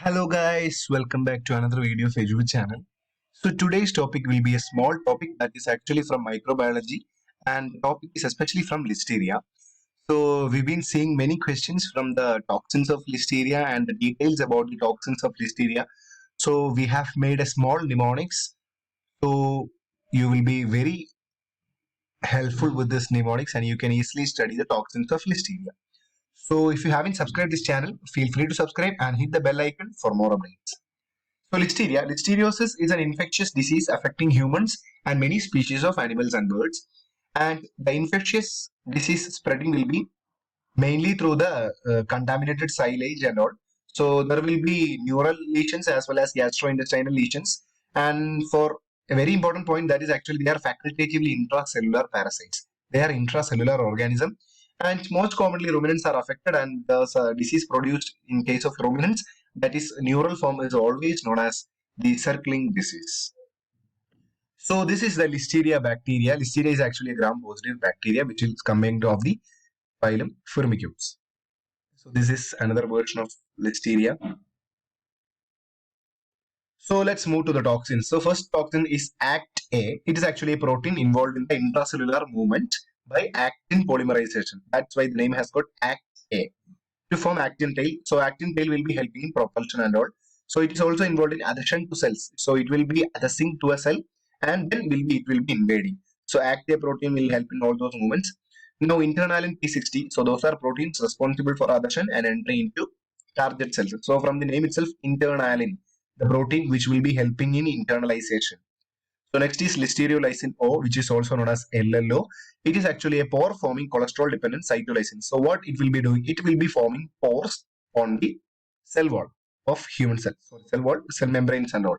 Hello guys, welcome back to another video of Edu channel. So today's topic will be a small topic that is actually from microbiology, and the topic is especially from Listeria. So we've been seeing many questions from the toxins of Listeria and the details about the toxins of Listeria. So we have made a small mnemonics. So you will be very helpful with this mnemonics and you can easily study the toxins of Listeria. So if you haven't subscribed this channel, feel free to subscribe and hit the bell icon for more updates. So listeriosis is an infectious disease affecting humans and many species of animals and birds. And the infectious disease spreading will be mainly through the contaminated silage and all. So there will be neural lesions as well as gastrointestinal lesions. And for a very important point, that is actually they are facultatively intracellular parasites. They are intracellular organism, and most commonly ruminants are affected, and the disease produced in case of ruminants, that is neural form, is always known as the circling disease. So this is the Listeria bacteria. Listeria is actually a gram-positive bacteria which is coming of the phylum Firmicutes. So this is another version of Listeria. So let's move to the toxins. So first toxin is ACT-A. It is actually a protein involved in the intracellular movement by actin polymerization. That's why the name has got ACT-A to form actin tail. So actin tail will be helping in propulsion and all. So it is also involved in adhesion to cells. So it will be adhering to a cell and then it will be invading. So ACT-A protein will help in all those movements. Now internalin P60. So those are proteins responsible for adhesion and entry into target cells. So from the name itself, internalin, the protein which will be helping in internalization. So next is listeriolysin O, which is also known as LLO. It is actually a pore-forming cholesterol-dependent cytolysine. So what it will be doing? It will be forming pores on the cell wall of human cells. So cell wall, cell membranes and all.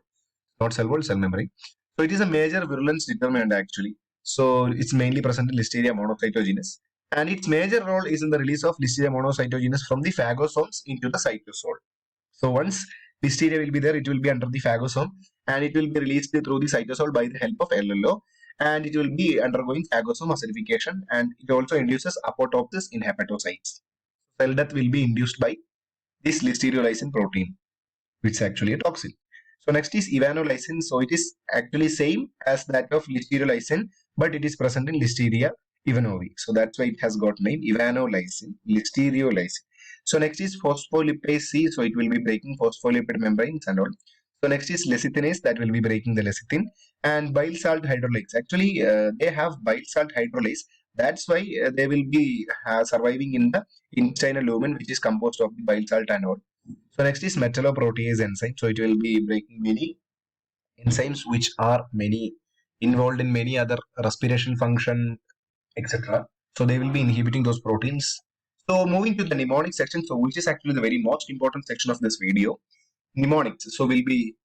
Not cell wall, cell membrane. So it is a major virulence determinant actually. So it's mainly present in Listeria monocytogenes. And its major role is in the release of Listeria monocytogenes from the phagosomes into the cytosol. So once Listeria will be there, it will be under the phagosome and it will be released through the cytosol by the help of LLO, and it will be undergoing phagosome acidification, and it also induces apoptosis in hepatocytes. Cell death will be induced by this listeriolysin protein, which is actually a toxin. So next is evanoloysin. So it is actually same as that of listeriolysin, but it is present in Listeria ivanovi. So that's why it has got name evanoloysin, listeriolysin. So next is phospholipase C. So it will be breaking phospholipid membranes and all. So next is lecithinase, that will be breaking the lecithin, and bile salt hydrolase. Actually, they have bile salt hydrolase. That's why they will be surviving in the intestinal lumen, which is composed of the bile salt and all. So next is metalloprotease enzyme. So it will be breaking many enzymes which are many involved in many other respiration function, etc. So they will be inhibiting those proteins. So moving to the mnemonic section, so which is actually the very most important section of this video, mnemonics. So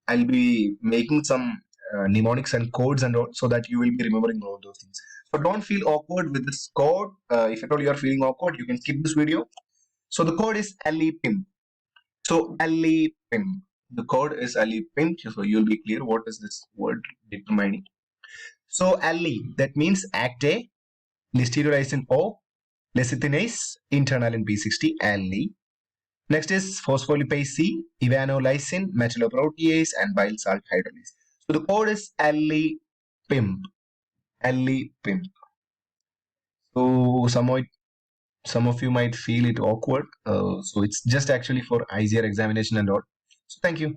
I'll be making some mnemonics and codes and all, so that you will be remembering all those things. So don't feel awkward with this code. If at all you are feeling awkward, you can skip this video. So the code is LEPIM. So LEPIM. The code is LEPIM. So you'll be clear what is this word determining. So LE, that means ACT-A, listeriolysin O, lecithinase, internalin P60, LE. Next is phospholipase C, evanoloysin, metalloprotease, and bile salt hydrolase. So the code is LEPIMP. LEPIMP. So some of you might feel it awkward. So it's just actually for easier examination and all. So thank you.